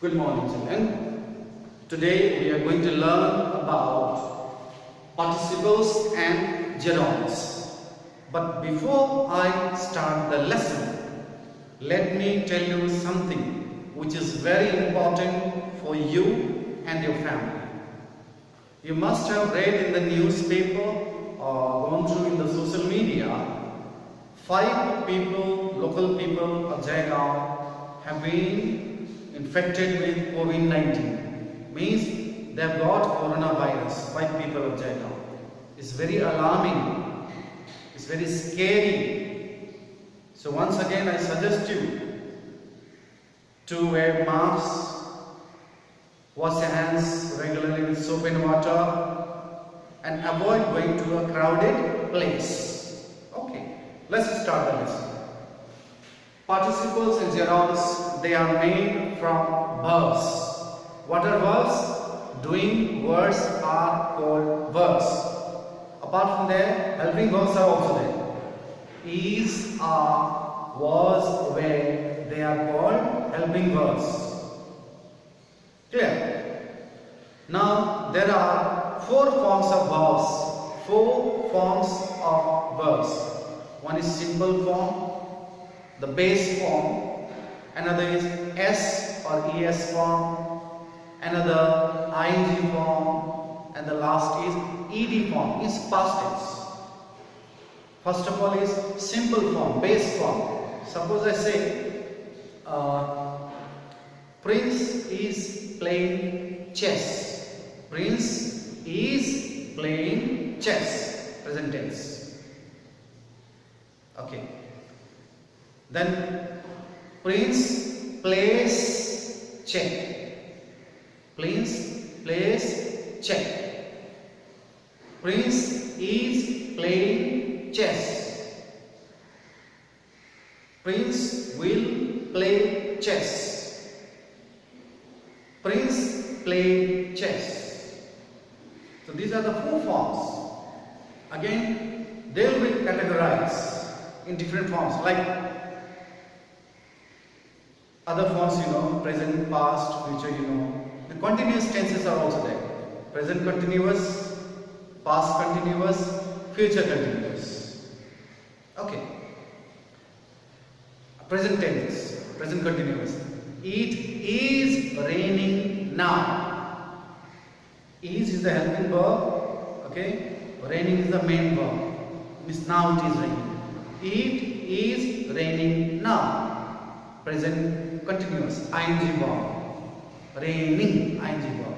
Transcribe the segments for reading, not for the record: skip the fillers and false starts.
Good morning, children. Today we are going to learn about participles and gerunds. But before I start the lesson, let me tell you something which is very important for you and your family. You must have read in the newspaper or gone through in the social media, 5 people, local people of Jaigaon have been infected with COVID-19. Means they have got coronavirus, 5 people of Jaigaon. It's very alarming. It's very scary. So once again I suggest you to wear masks, wash your hands regularly with soap and water, and avoid going to a crowded place. Okay, let's start the lesson. Participles and gerunds, they are made from verbs. What are verbs? Doing words are called verbs. Apart from that, helping verbs are also there. Is, are, was, were, they are called helping verbs. Clear? Now there are 4 forms of verbs. 4 forms of verbs. One is simple form, the base form, another is S or ES form, another ING form, and the last is ED form, is past tense. First of all is simple form, base form. Suppose I say Prince is playing chess. Prince is playing chess, present tense. Okay. Then Prince plays check. Prince plays check. Prince is playing chess. Prince will play chess. Prince played chess. So these are the 4 forms. Again, they will be categorized in different forms, like other forms, present, past, future, The continuous tenses are also there. Present continuous, past continuous, future continuous. Okay. Present tense, present continuous. It is raining now. Is the helping verb. Okay. Raining is the main verb. Means now it is raining. It is raining now. Present continuous, ing verb. Raining, ing verb.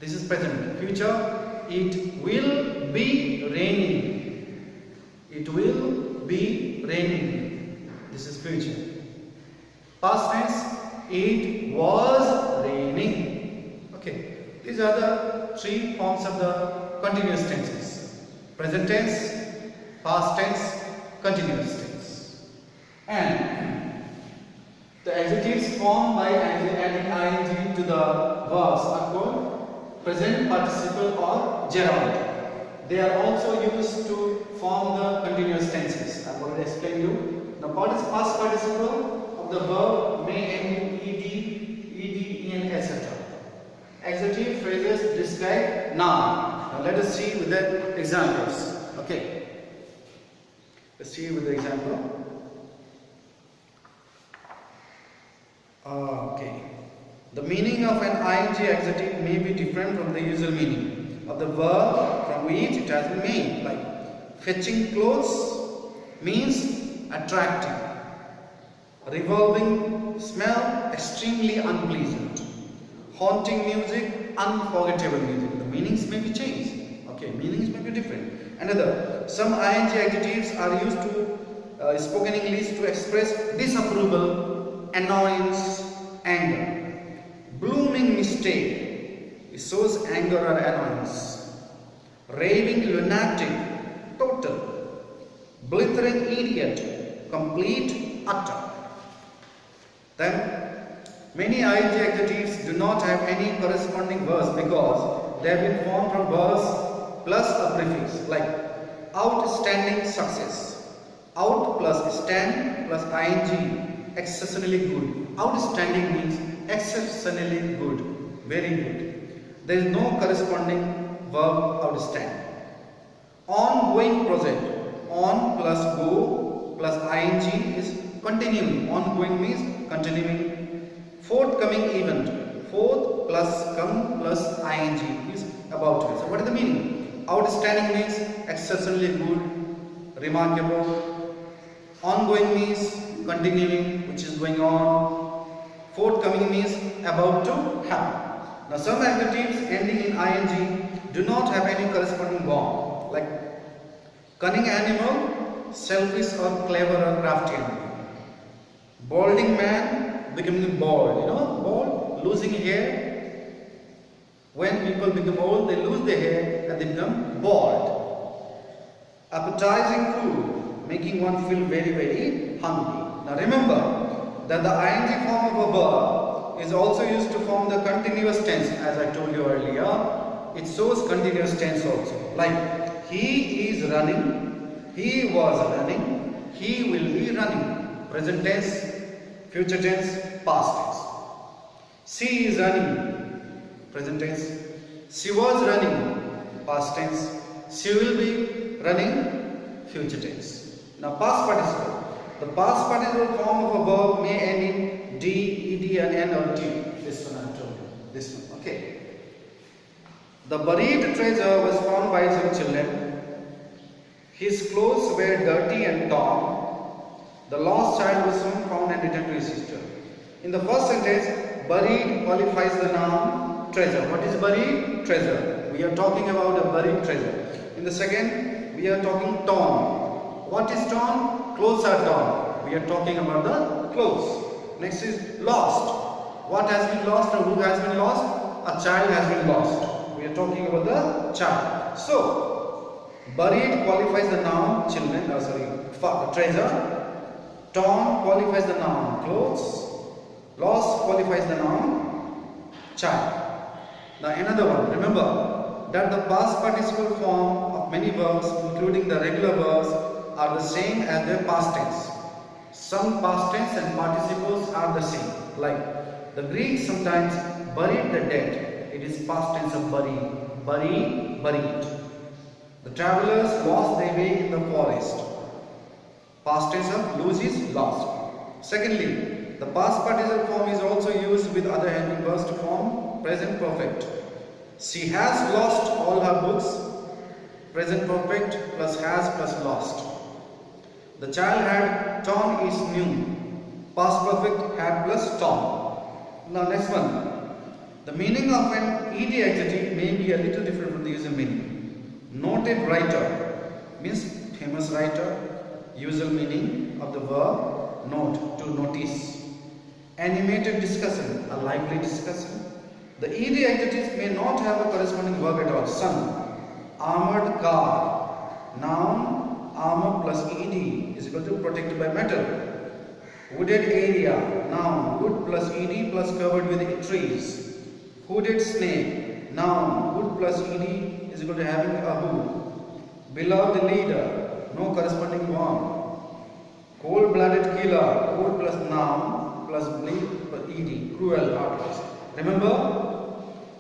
This is present. Future, it will be raining. It will be raining. This is future. Past tense, it was raining. Okay, these are the 3 forms of the continuous tenses. Present tense, past tense, continuous tense. And the adjectives formed by adding ing to the verbs are called present participle or gerund. They are also used to form the continuous tenses. I have already explained you. Now, past participle of the verb may end in ed, en, etc. Adjective phrases describe noun. Now, let us see with the examples. Okay. Let's see with the example. Okay. The meaning of an ing adjective may be different from the usual meaning of the verb from which it has been made. Like fetching clothes means attractive. Revolving smell, extremely unpleasant. Haunting music, unforgettable music. The meanings may be changed. Okay, meanings may be different. Another, some ing adjectives are used to spoken English to express disapproval, annoyance, anger. Blooming mistake, it shows anger or annoyance. Raving lunatic, total. Blithering idiot, complete, utter. Then, many ing adjectives do not have any corresponding verbs because they have been formed from verbs plus a prefix, like outstanding success. Out plus stand plus ing, exceptionally good. Outstanding means exceptionally good, very good. There is no corresponding verb outstanding. Ongoing project, on plus go plus ing is continuing. Ongoing means continuing. Forthcoming event, forth plus come plus ing is about to be. So what is the meaning? Outstanding means exceptionally good, remarkable. Ongoing means continuing, which is going on. Forthcoming means about to happen. Now some adjectives ending in ing do not have any corresponding verb, like cunning animal, selfish or clever or crafty animal. Balding man becoming bald, bald, losing hair. When people become old, they lose their hair and they become bald. Appetizing food, making one feel very, very hungry. Now remember that the ing form of a verb is also used to form the continuous tense, as I told you earlier. It shows continuous tense also. Like he is running, he was running, he will be running. Present tense, future tense, past tense. She is running, present tense. She was running, past tense. She will be running, future tense. Now past participle. The past participle form of a verb may end in d, ed, and n or t. This one I told you. This one. Okay. The buried treasure was found by some children. His clothes were dirty and torn. The lost child was soon found and returned to his sister. In the first sentence, buried qualifies the noun treasure. What is buried? Treasure. We are talking about a buried treasure. In the second, we are talking torn. What is torn? Clothes are torn. We are talking about the clothes. Next is lost. What has been lost or who has been lost? A child has been lost. We are talking about the child. So, buried qualifies the noun children, treasure. Torn qualifies the noun clothes. Lost qualifies the noun child. Now another one. Remember that the past participle form of many verbs, including the regular verbs, are the same as their past tense. Some past tense and participles are the same. Like the Greeks sometimes buried the dead. It is past tense of bury. Bury, buried. The travelers lost their way in the forest. Past tense of lose is lost. Secondly, the past participle form is also used with other helping verbs to form present perfect. She has lost all her books. Present perfect plus has plus lost. The child had torn is new. Past perfect had plus torn. Now next one. The meaning of an ed adjective may be a little different from the usual meaning. Noted writer means famous writer. Usual meaning of the verb note, to notice. Animated discussion, a lively discussion. The ed adjectives may not have a corresponding verb at all. Sun, armored car. Noun, armor plus ed is equal to protected by metal. Wooded area. Noun, wood plus ed plus covered with trees. Hooded snake. Noun, wood plus ed is equal to having a hood. Beloved leader. No corresponding verb. Cold-blooded killer. Cold plus noun plus bleed plus ed. Cruel, heartless. Remember,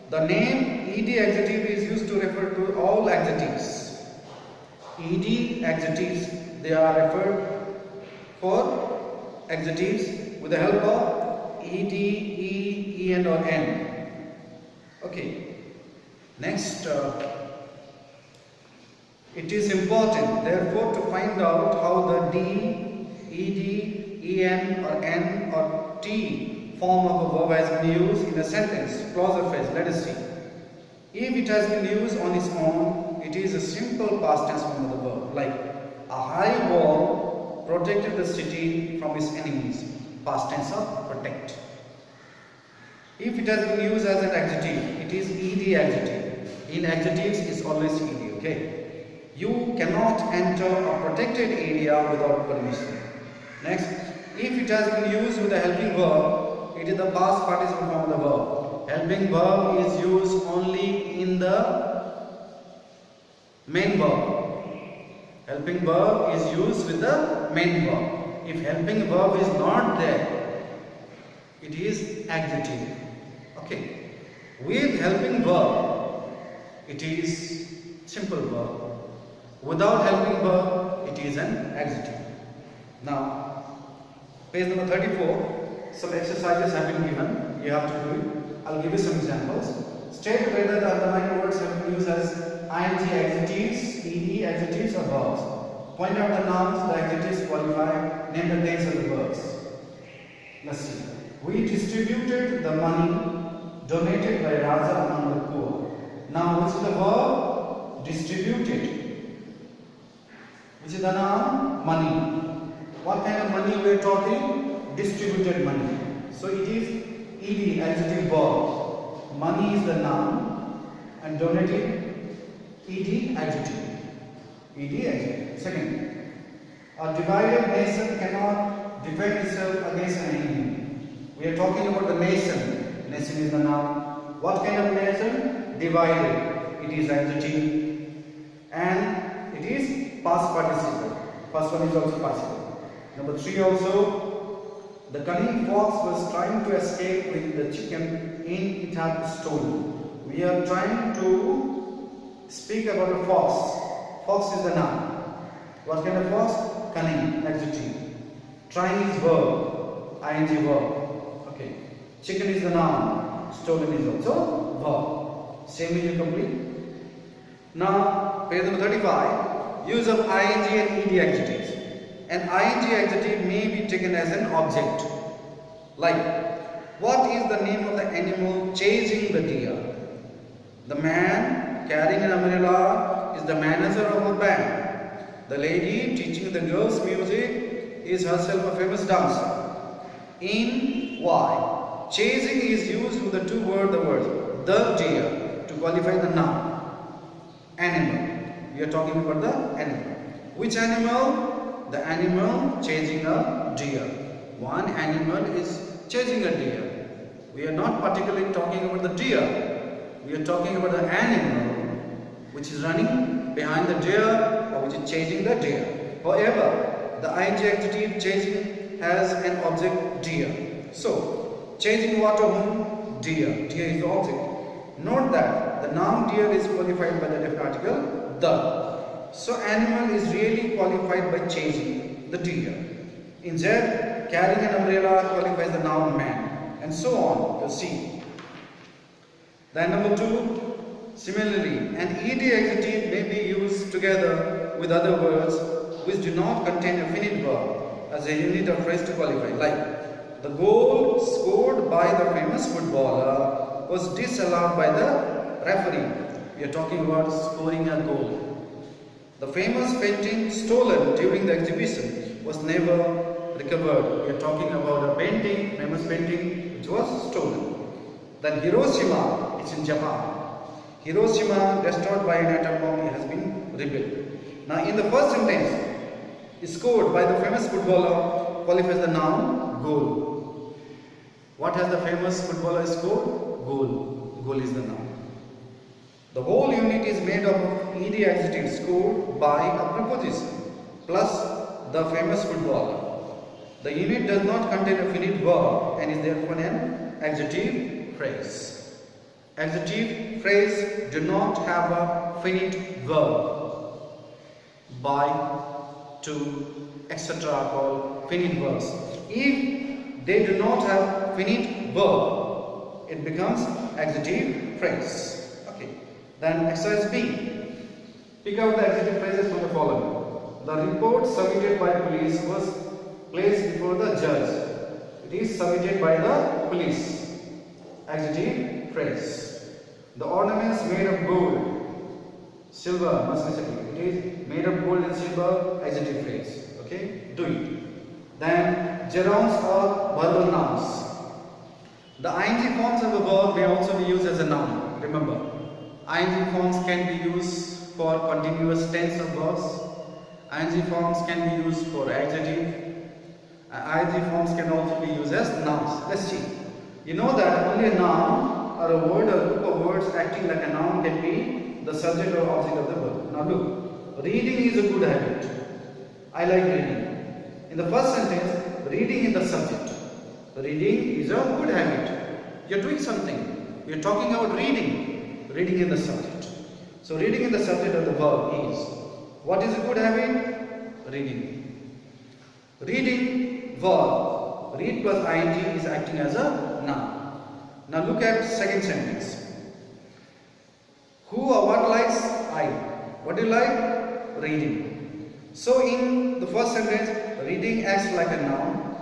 the name ed adjective is used to refer to all adjectives. Ed adjectives, they are referred for adjectives with the help of ed, e, en or n. Okay. Next, it is important therefore to find out how the d, ed, en or n or t form of a verb has been used in a sentence, clause or phrase. Let us see. If it has been used on its own, it is a simple past tense form of the verb, like a high wall protected the city from its enemies. Past tense of protect. If it has been used as an adjective, it is ed adjective. In adjectives, it's always ed. Okay. You cannot enter a protected area without permission. Next, if it has been used with a helping verb, it is the past participle form of the verb. Helping verb is used only in the main verb. Helping verb is used with the main verb. If helping verb is not there, it is adjective. Okay. With helping verb, it is simple verb. Without helping verb, it is an adjective. Now, page number 34, some exercises have been given. You have to do it. I'll give you some examples. State whether the underlined words have been used as ing adjectives, ed adjectives or verbs. Point out the nouns, the adjectives qualify, name the names of the verbs. Let's see. We distributed the money donated by Raja among the poor. Now, which is the verb? Distributed. Which is the noun? Money. What kind of money we are talking? Distributed money. So it is ed adjective verb. Money is the noun and donated ed adjective. Ed adjective. Second, a divided nation cannot defend itself against an enemy. We are talking about the nation. Nation is the noun. What kind of nation? Divided. It is adjective. And it is past participle. First one is also participle. Number 3 also, the cunning fox was trying to escape with the chicken in it had stolen. We are trying to speak about a fox. Fox is the noun. What kind of fox? Cunning, adjective. Trying is verb, ing verb. Okay. Chicken is the noun. Stolen is also verb. Same is complete. Now, page number 35. Use of ing and ed adjectives. An ing adjective may be taken as an object. Like, what is the name of the animal chasing the deer? The man carrying an umbrella is the manager of a band. The lady teaching the girls music is herself a famous dancer. In why? Chasing is used with the two words, the deer, to qualify the noun. Animal. We are talking about the animal. Which animal? The animal chasing a deer. One animal is chasing a deer. We are not particularly talking about the deer. We are talking about the animal which is running behind the deer or which is chasing the deer. However, the ing adjective chasing has an object deer. So, chasing what or whom? Deer. Deer is the object. Note that the noun deer is qualified by the definite article the. So, animal is really qualified by chasing the deer. In Z, carrying an umbrella qualifies the noun man, and so on. You see. Then number 2. Similarly, an ed adjective may be used together with other words which do not contain a finite verb as a unit of phrase to qualify. Like, the goal scored by the famous footballer was disallowed by the referee. We are talking about scoring a goal. The famous painting stolen during the exhibition was never recovered. We are talking about a painting, famous painting, which was stolen. Then Hiroshima, it's in Japan. Hiroshima, destroyed by an atom bomb, has been rebuilt. Now, in the first sentence, scored by the famous footballer qualifies the noun goal. What has the famous footballer scored? Goal. Goal is the noun. The whole unit is made up of ed adjective scored by a preposition plus the famous footballer. The unit does not contain a finite verb and is therefore an adjective phrase. Adjective phrase do not have a finite verb. By, to, etc. are called finite verbs. If they do not have finite verb, it becomes adjective phrase. Okay. Then exercise B. Pick out the adjective phrases from the following. The report submitted by police was placed before the judge. It is submitted by the police. Adjective phrase. The ornaments made of gold, silver, must necessarily. It is made of gold and silver. Adjective phrase. Okay, do it. Then gerunds are verbal nouns. The ing forms of a verb may also be used as a noun. Remember, ing forms can be used for continuous tense of verbs. Ing forms can be used for adjective. Ing forms can also be used as nouns. Let's see. You know that only a noun or a word or group of words acting like a noun can be the subject or object of the verb. Now look, reading is a good habit. I like reading. In the first sentence, reading is the subject. Reading is a good habit. You're doing something. You're talking about reading. Reading in the subject. So reading in the subject of the verb is. What is a good habit? Reading. Reading verb. Read plus ing is acting as a noun. Now look at second sentence. Who or what likes? I. What do you like? Reading. So in the first sentence, reading acts like a noun,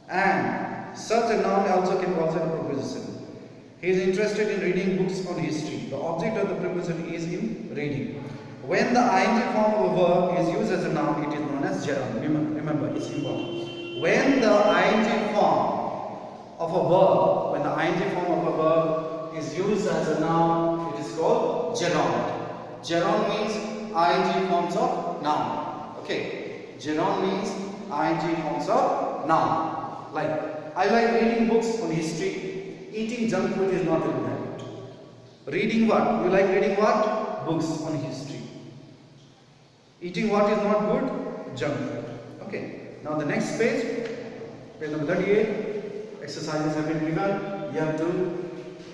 and such a noun also can cause a preposition. He is interested in reading books on history. The object of the preposition is in reading. When the ing form of a verb is used as a noun, it is known as gerund. Remember, it's important. When the ing form of a verb is used as a noun, it is called gerund. Gerund means ing forms of noun. Okay, gerund means ing forms of noun. Like, I like reading books on history. Eating junk food is not a good habit. Reading what? You like reading what? Books on history. Eating what is not good? Junk food. Okay. Now the next page number 38. Exercises have been given. You have to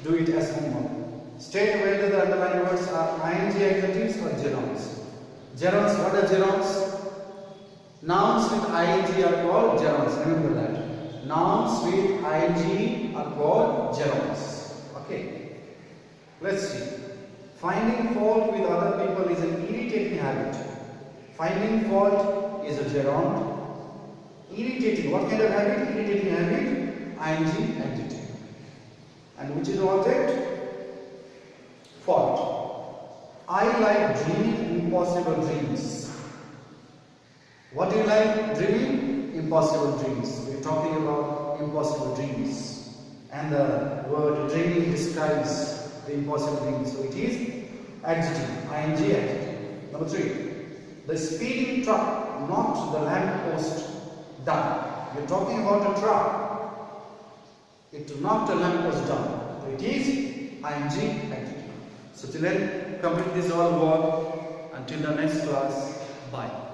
do it as homework. State whether the underlined words are ing adjectives or gerunds. Gerunds, what are gerunds? Nouns with ing are called gerunds. Remember that. Nouns with ing are called gerunds. Okay. Let's see. Finding fault with other people is an irritating habit. Finding fault is a gerund. Irritating. What kind of habit? Irritating habit. Ing adjective. And which is the object? Fault. I like dreaming impossible dreams. What do you like? Dreaming impossible dreams. We are talking about impossible dreams. And the word dreaming describes the impossible dreams. So it is adjective. Ing adjective. Number 3. The speeding truck knocked the lamppost down. We are talking about a truck. It knocked a lamppost down. So it is ing adjective. So children, complete this all work. Until the next class, bye.